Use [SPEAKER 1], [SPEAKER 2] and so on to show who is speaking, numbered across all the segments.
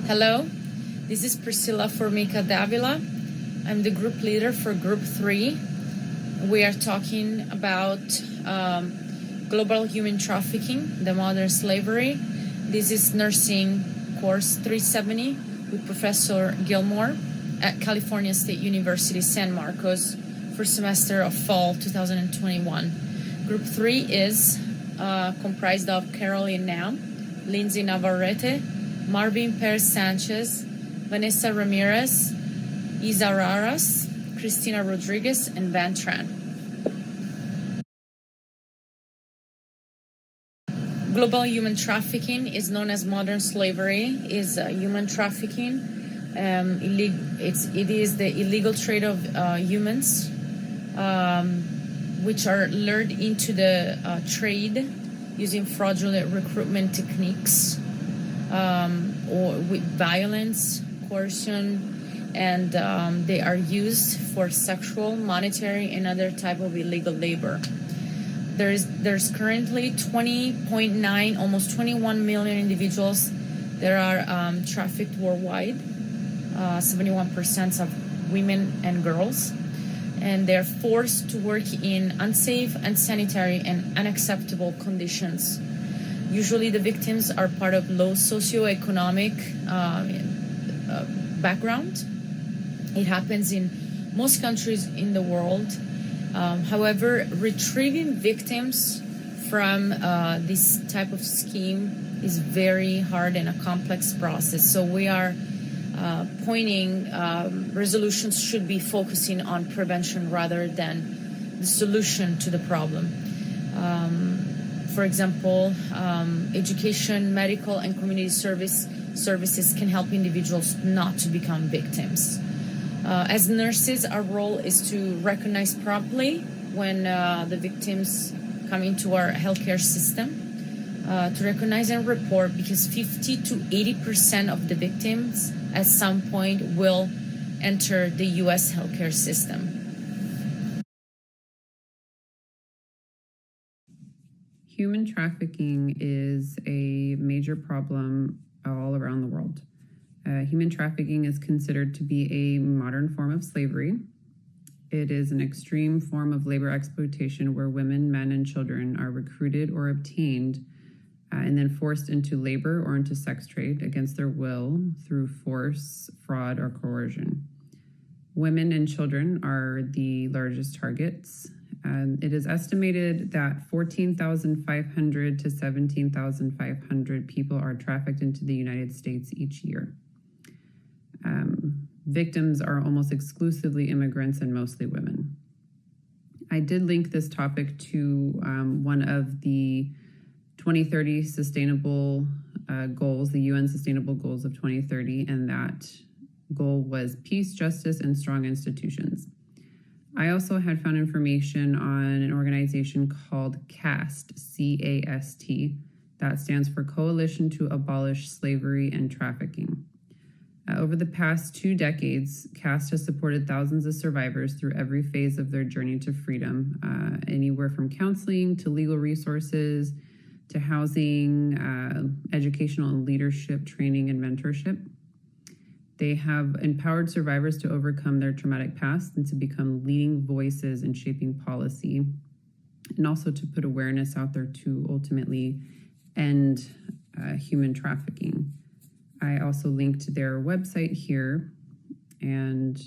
[SPEAKER 1] Hello, this is Priscilla Formica Davila. I'm the group leader for Group 3. We are talking about global human trafficking, the modern slavery. This is nursing course 370 with Professor Gilmore at California State University, San Marcos, first semester of fall 2021. Group 3 is comprised of Caroline Nam, Lindsay Navarrete, Marvin Perez Sanchez, Vanessa Ramirez, Isa Raras, Cristina Rodriguez, and Van Tran. Global human trafficking is known as modern slavery, is human trafficking. It is the illegal trade of humans, which are lured into the trade using fraudulent recruitment techniques, or with violence, coercion, and they are used for sexual, monetary, and other type of illegal labor. There's currently 20.9, almost 21 million individuals that are trafficked worldwide, 71% of women and girls, and they're forced to work in unsafe, unsanitary, and unacceptable conditions. Usually the victims are part of low socioeconomic background. It happens in most countries in the world. However, retrieving victims from this type of scheme is very hard and a complex process. So we are pointing resolutions should be focusing on prevention rather than the solution to the problem. For example, education, medical, and community services can help individuals not to become victims. As nurses, our role is to recognize promptly when the victims come into our healthcare system, to recognize and report, because 50 to 80% of the victims at some point will enter the U.S. healthcare system.
[SPEAKER 2] Human trafficking is a major problem all around the world. Human trafficking is considered to be a modern form of slavery. It is an extreme form of labor exploitation where women, men, and children are recruited or obtained and then forced into labor or into sex trade against their will through force, fraud, or coercion. Women and children are the largest targets. It is estimated that 14,500 to 17,500 people are trafficked into the United States each year. Victims are almost exclusively immigrants and mostly women. I did link this topic to one of the 2030 sustainable goals, the UN Sustainable Goals of 2030, and that goal was peace, justice, and strong institutions. I also had found information on an organization called CAST, C-A-S-T, that stands for Coalition to Abolish Slavery and Trafficking. Over the past 2 decades, CAST has supported thousands of survivors through every phase of their journey to freedom, anywhere from counseling to legal resources to housing, educational and leadership training and mentorship. They have empowered survivors to overcome their traumatic past and to become leading voices in shaping policy, and also to put awareness out there to ultimately end human trafficking. I also linked their website here, and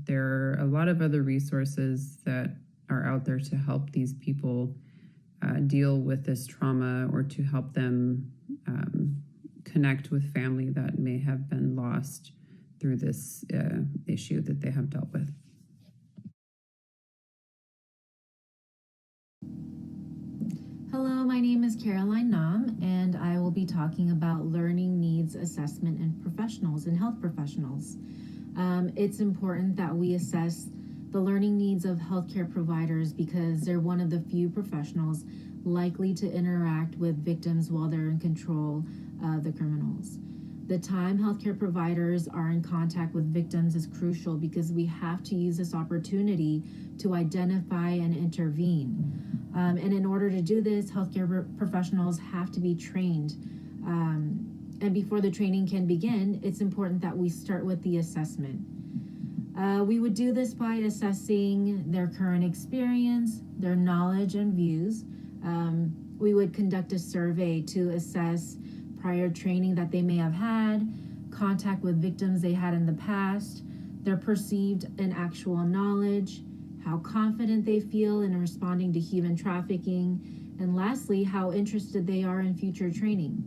[SPEAKER 2] there are a lot of other resources that are out there to help these people deal with this trauma, or to help them connect with family that may have been lost through this issue that they have dealt with.
[SPEAKER 3] Hello, my name is Caroline Nam, and I will be talking about learning needs assessment in professionals and health professionals. It's important that we assess the learning needs of healthcare providers because they're one of the few professionals likely to interact with victims while they're in control of the criminals. The time healthcare providers are in contact with victims is crucial because we have to use this opportunity to identify and intervene. And in order to do this, healthcare professionals have to be trained And before the training can begin, it's important that we start with the assessment. We would do this by assessing their current experience, their knowledge and views. We would conduct a survey to assess prior training that they may have had, contact with victims they had in the past, their perceived and actual knowledge, how confident they feel in responding to human trafficking, and lastly, how interested they are in future training.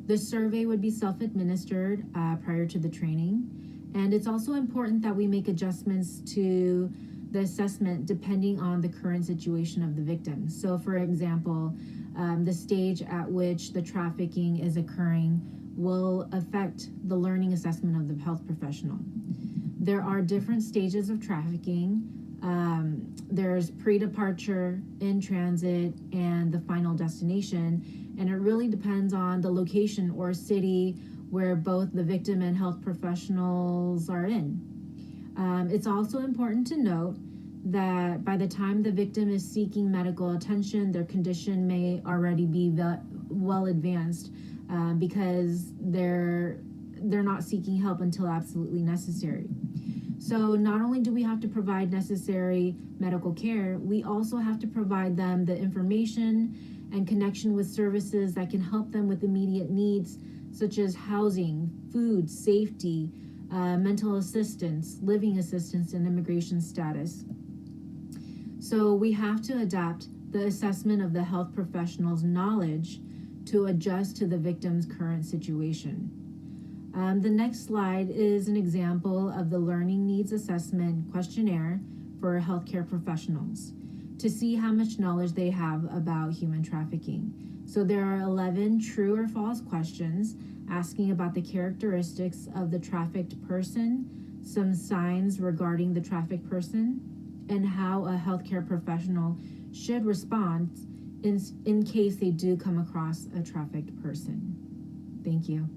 [SPEAKER 3] The survey would be self-administered prior to the training, and it's also important that we make adjustments to the assessment depending on the current situation of the victim. So for example, the stage at which the trafficking is occurring will affect the learning assessment of the health professional. There are different stages of trafficking. There's pre-departure, in transit, and the final destination. And it really depends on the location or city where both the victim and health professionals are in. It's also important to note that by the time the victim is seeking medical attention, their condition may already be well advanced because they're not seeking help until absolutely necessary. So not only do we have to provide necessary medical care, we also have to provide them the information and connection with services that can help them with immediate needs, such as housing, food, safety, mental assistance, living assistance, and immigration status. So we have to adapt the assessment of the health professional's knowledge to adjust to the victim's current situation. The next slide is an example of the Learning Needs Assessment Questionnaire for healthcare professionals to see how much knowledge they have about human trafficking. So there are 11 true or false questions asking about the characteristics of the trafficked person, some signs regarding the trafficked person, and how a healthcare professional should respond in case they do come across a trafficked person. Thank you.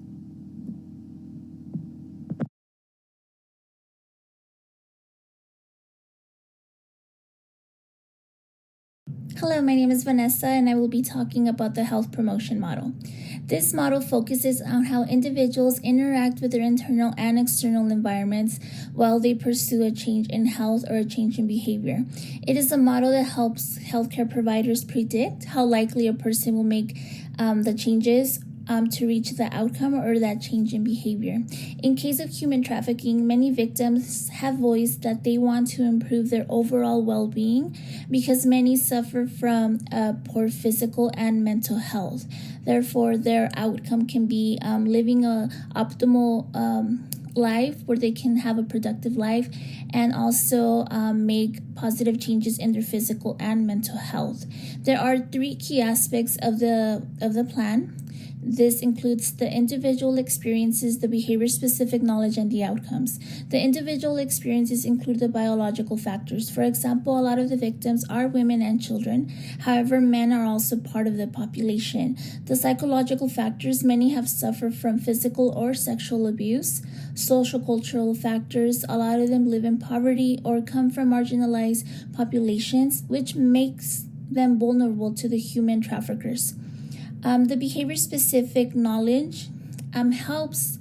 [SPEAKER 4] Hello, my name is Vanessa, and I will be talking about the health promotion model. This model focuses on how individuals interact with their internal and external environments while they pursue a change in health or a change in behavior. It is a model that helps healthcare providers predict how likely a person will make the changes to reach the outcome or that change in behavior. In case of human trafficking, many victims have voiced that they want to improve their overall well-being because many suffer from poor physical and mental health. Therefore, their outcome can be living an optimal life where they can have a productive life and also make positive changes in their physical and mental health. There are 3 key aspects of the plan. This includes the individual experiences, the behavior-specific knowledge, and the outcomes. The individual experiences include the biological factors. For example, a lot of the victims are women and children. However, men are also part of the population. The psychological factors, many have suffered from physical or sexual abuse. Social cultural factors, a lot of them live in poverty or come from marginalized populations, which makes them vulnerable to the human traffickers. The behavior-specific knowledge helps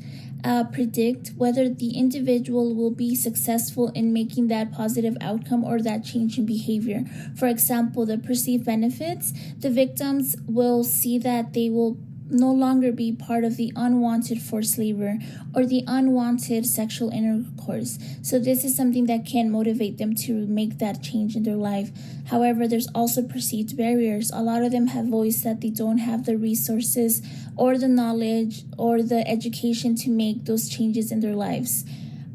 [SPEAKER 4] predict whether the individual will be successful in making that positive outcome or that change in behavior. For example, the perceived benefits, the victims will see that they will no longer be part of the unwanted forced labor or the unwanted sexual intercourse. So this is something that can motivate them to make that change in their life. However, there's also perceived barriers. A lot of them have voiced that they don't have the resources or the knowledge or the education to make those changes in their lives.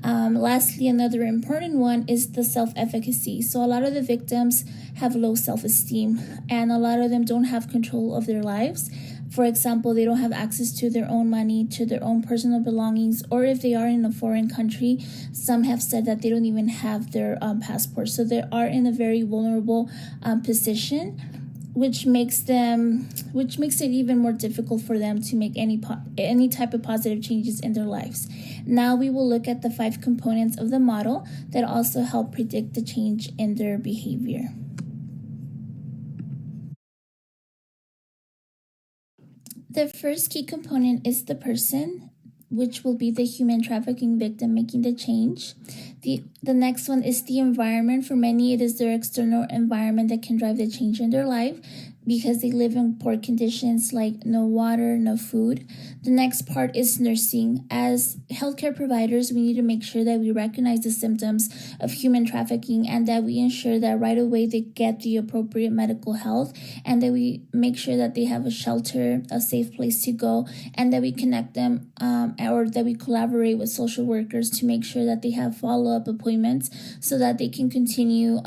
[SPEAKER 4] Lastly, another important one is the self-efficacy. So a lot of the victims have low self-esteem and a lot of them don't have control of their lives. For example, they don't have access to their own money, to their own personal belongings, or if they are in a foreign country, some have said that they don't even have their passport. So they are in a very vulnerable position, which makes it even more difficult for them to make any type of positive changes in their lives. Now we will look at the 5 components of the model that also help predict the change in their behavior. The first key component is the person, which will be the human trafficking victim making the change. The next one is the environment. For many, it is their external environment that can drive the change in their life because they live in poor conditions like no water, no food. The next part is nursing. As healthcare providers, we need to make sure that we recognize the symptoms of human trafficking and that we ensure that right away they get the appropriate medical health and that we make sure that they have a shelter, a safe place to go, and that we connect them or that we collaborate with social workers to make sure that they have follow-up appointments so that they can continue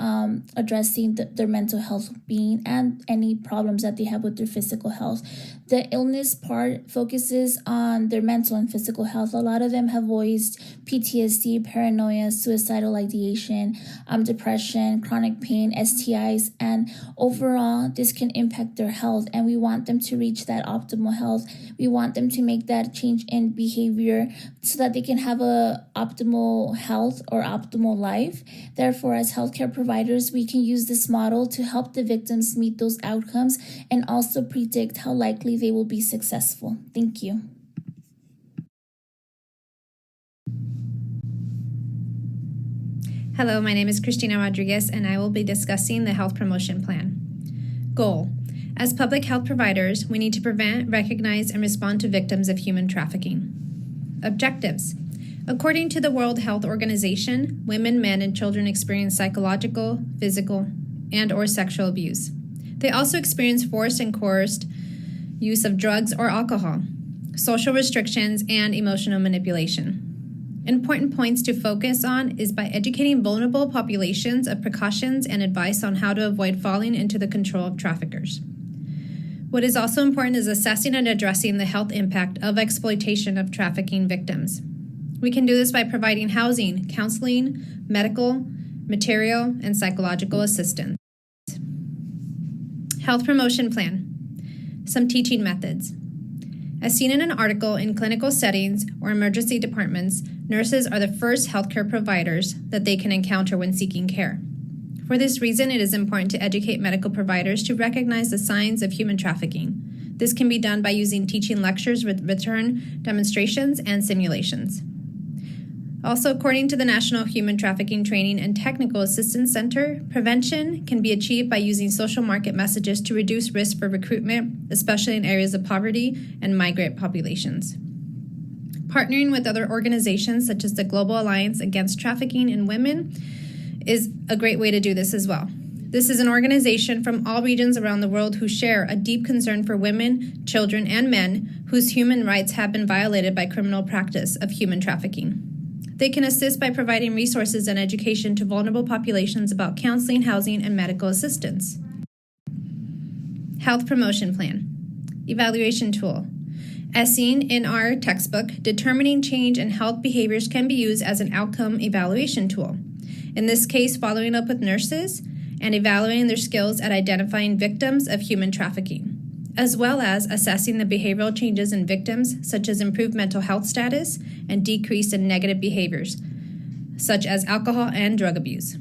[SPEAKER 4] addressing their mental health being and any problems that they have with their physical health. The illness part focuses on their mental and physical health. A lot of them have voiced PTSD, paranoia, suicidal ideation, depression, chronic pain, STIs, and overall, this can impact their health, and we want them to reach that optimal health. We want them to make that change in behavior so that they can have a optimal health or optimal life. Therefore, as healthcare providers, we can use this model to help the victims meet those outcomes and also predict how likely they will be successful. Thank you.
[SPEAKER 5] Hello, my name is Cristina Rodriguez, and I will be discussing the Health Promotion Plan. Goal. As public health providers, we need to prevent, recognize, and respond to victims of human trafficking. Objectives. According to the World Health Organization, women, men, and children experience psychological, physical, and/or sexual abuse. They also experience forced and coerced use of drugs or alcohol, social restrictions, and emotional manipulation. Important points to focus on is by educating vulnerable populations of precautions and advice on how to avoid falling into the control of traffickers. What is also important is assessing and addressing the health impact of exploitation of trafficking victims. We can do this by providing housing, counseling, medical, material, and psychological assistance. Health Promotion Plan. Some teaching methods. As seen in an article, in clinical settings or emergency departments, nurses are the first healthcare providers that they can encounter when seeking care. For this reason, it is important to educate medical providers to recognize the signs of human trafficking. This can be done by using teaching lectures with return demonstrations and simulations. Also, according to the National Human Trafficking Training and Technical Assistance Center, prevention can be achieved by using social market messages to reduce risk for recruitment, especially in areas of poverty and migrant populations. Partnering with other organizations such as the Global Alliance Against Trafficking in Women is a great way to do this as well. This is an organization from all regions around the world who share a deep concern for women, children, and men whose human rights have been violated by criminal practice of human trafficking. They can assist by providing resources and education to vulnerable populations about counseling, housing, and medical assistance. Health Promotion Plan. Evaluation Tool. As seen in our textbook, determining change in health behaviors can be used as an outcome evaluation tool. In this case, following up with nurses and evaluating their skills at identifying victims of human trafficking, as well as assessing the behavioral changes in victims, such as improved mental health status and decrease in negative behaviors, such as alcohol and drug abuse.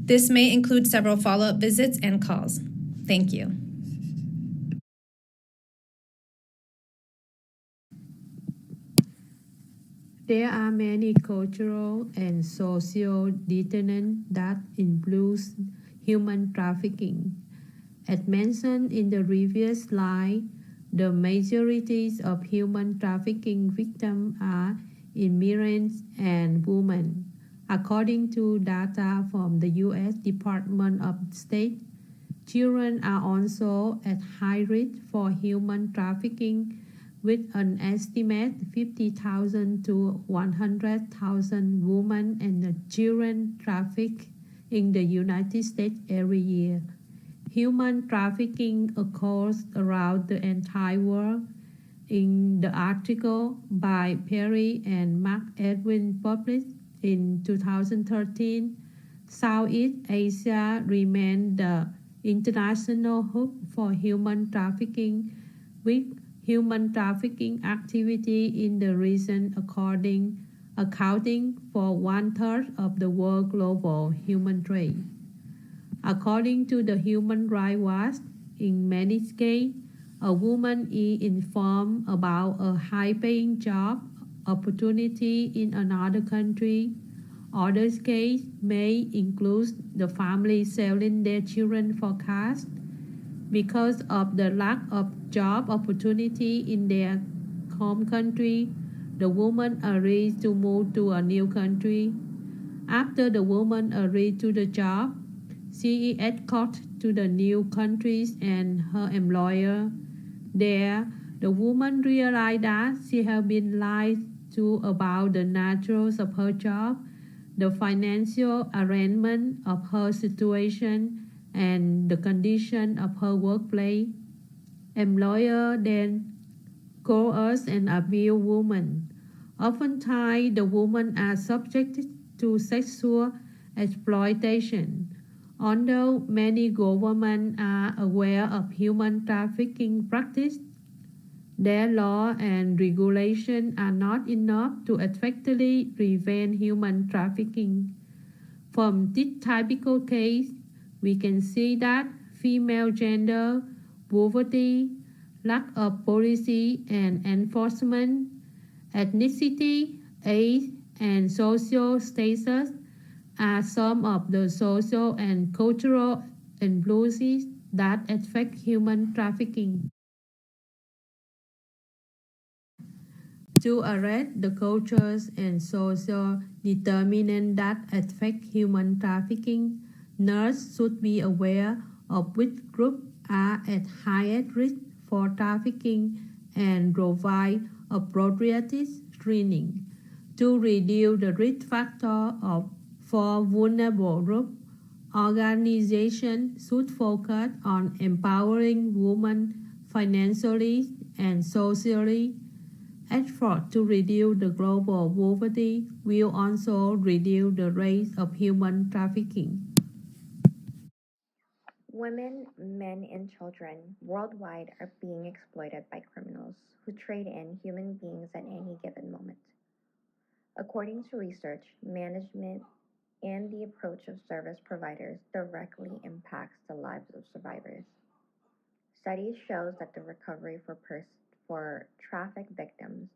[SPEAKER 5] This may include several follow-up visits and calls. Thank you.
[SPEAKER 6] There are many cultural and social determinants that influence human trafficking. As mentioned in the previous slide, the majority of human trafficking victims are immigrants and women. According to data from the U.S. Department of State, children are also at high risk for human trafficking, with an estimate 50,000 to 100,000 women and children trafficked in the United States every year. Human trafficking occurs around the entire world. In the article by Perry and Mark Edwin published in 2013, Southeast Asia remained the international hub for human trafficking, with human trafficking activity in the region accounting for 1/3 of the world global human trade. According to the Human Rights Watch, in many cases, A woman is informed about a high paying job opportunity in another country. Other cases may include the family selling their children for cash because of the lack of job opportunity in their home country. The woman agrees to move to a new country. After the woman agrees to the job, she is escorted to the new countries and her employer. There, the woman realized that she had been lied to about the nature of her job, the financial arrangement of her situation, and the condition of her workplace. Employer then coerce and abuse women. Oftentimes, the women are subjected to sexual exploitation. Although many governments are aware of human trafficking practice, their law and regulation are not enough to effectively prevent human trafficking. From this typical case, we can see that female gender, poverty, lack of policy and enforcement, ethnicity, age, and social status are some of the social and cultural influences that affect human trafficking. To address the cultures and social determinants that affect human trafficking, nurses should be aware of which groups are at highest risk for trafficking and provide appropriate screening. To reduce the risk factor for vulnerable groups, organizations should focus on empowering women financially and socially. Effort to reduce the global poverty will also reduce the rate of human trafficking.
[SPEAKER 7] Women, men, and children worldwide are being exploited by criminals who trade in human beings at any given moment. According to research, management and the approach of service providers directly impacts the lives of survivors. Studies show that the recovery for traffic victims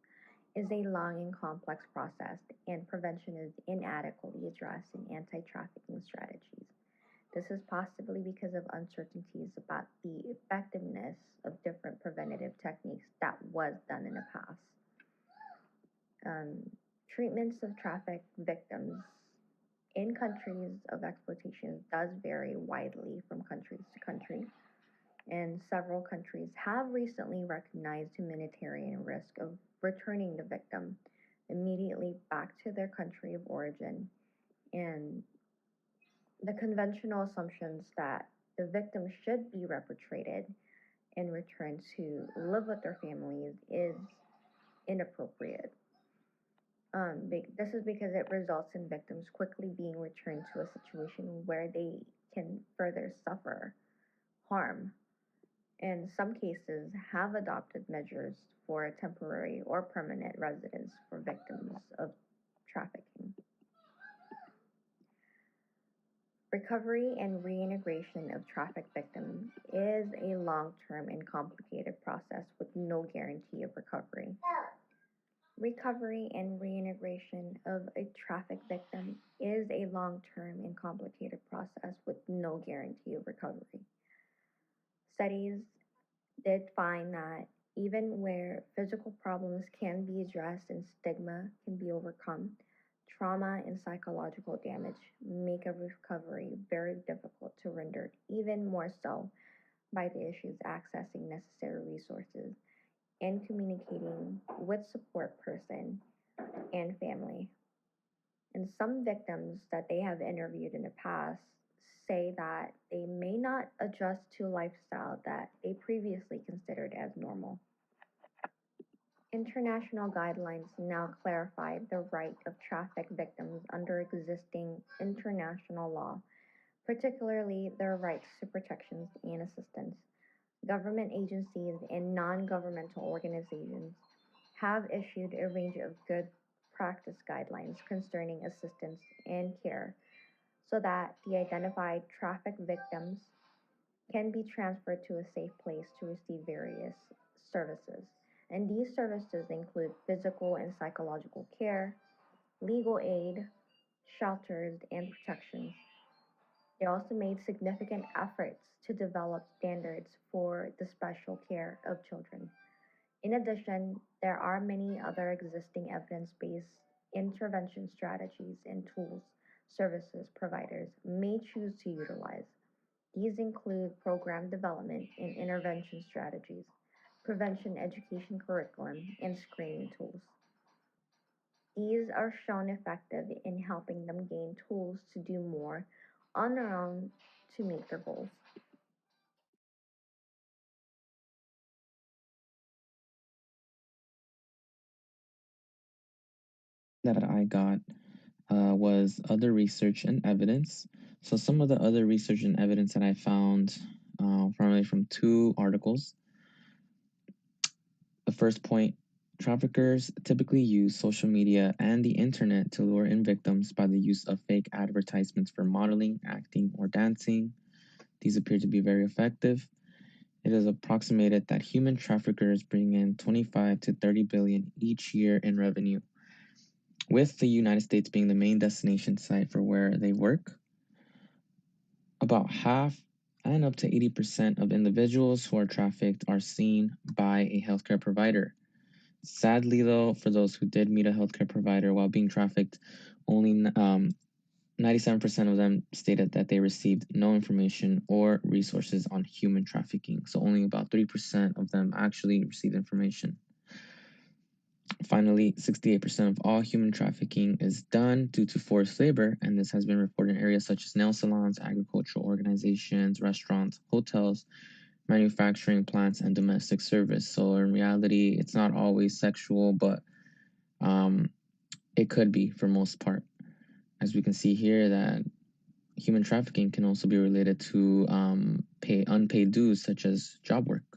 [SPEAKER 7] is a long and complex process, and prevention is inadequately addressed in anti-trafficking strategies. This is possibly because of uncertainties about the effectiveness of different preventative techniques that was done in the past. Treatments of traffic victims in countries of exploitation does vary widely from country to country, and several countries have recently recognized humanitarian risk of returning the victim immediately back to their country of origin, and the conventional assumptions that the victim should be repatriated and returned to live with their families is inappropriate. This is because it results in victims quickly being returned to a situation where they can further suffer harm. In some cases, have adopted measures for temporary or permanent residence for victims of trafficking. Recovery and reintegration of trafficked victims is a long-term and complicated process with no guarantee of recovery. Recovery and reintegration of a trafficked victim is a long-term and complicated process with no guarantee of recovery. Studies did find that even where physical problems can be addressed and stigma can be overcome, trauma and psychological damage make a recovery very difficult to render, even more so by the issues accessing necessary resources and communicating with support person and family. And some victims that they have interviewed in the past say that they may not adjust to a lifestyle that they previously considered as normal. International guidelines now clarify the right of trafficked victims under existing international law, particularly their rights to protections and assistance. Government agencies and non-governmental organizations have issued a range of good practice guidelines concerning assistance and care so that the identified traffic victims can be transferred to a safe place to receive various services. And these services include physical and psychological care, legal aid, shelters, and protections. They also made significant efforts to develop standards for the special care of children. In addition, there are many other existing evidence based intervention strategies and tools services providers may choose to utilize. These include program development and intervention strategies, prevention education curriculum, and screening tools. These are shown effective in helping them gain tools to do more on their own to meet their goals.
[SPEAKER 8] That I got was other research and evidence. So some of the other research and evidence that I found primarily from two articles. The first point, traffickers typically use social media and the internet to lure in victims by the use of fake advertisements for modeling, acting, or dancing. These appear to be very effective. It is approximated that human traffickers bring in 25 to 30 billion each year in revenue, with the United States being the main destination site for where they work. About half and up to 80% of individuals who are trafficked are seen by a healthcare provider. Sadly, though, for those who did meet a healthcare provider while being trafficked, only 97% of them stated that they received no information or resources on human trafficking. So only about 3% of them actually received information. Finally, 68% of all human trafficking is done due to forced labor, and this has been reported in areas such as nail salons, agricultural organizations, restaurants, hotels, manufacturing plants, and domestic service. So in reality, it's not always sexual, but it could be for most part. As we can see here, that human trafficking can also be related to unpaid dues such as job work.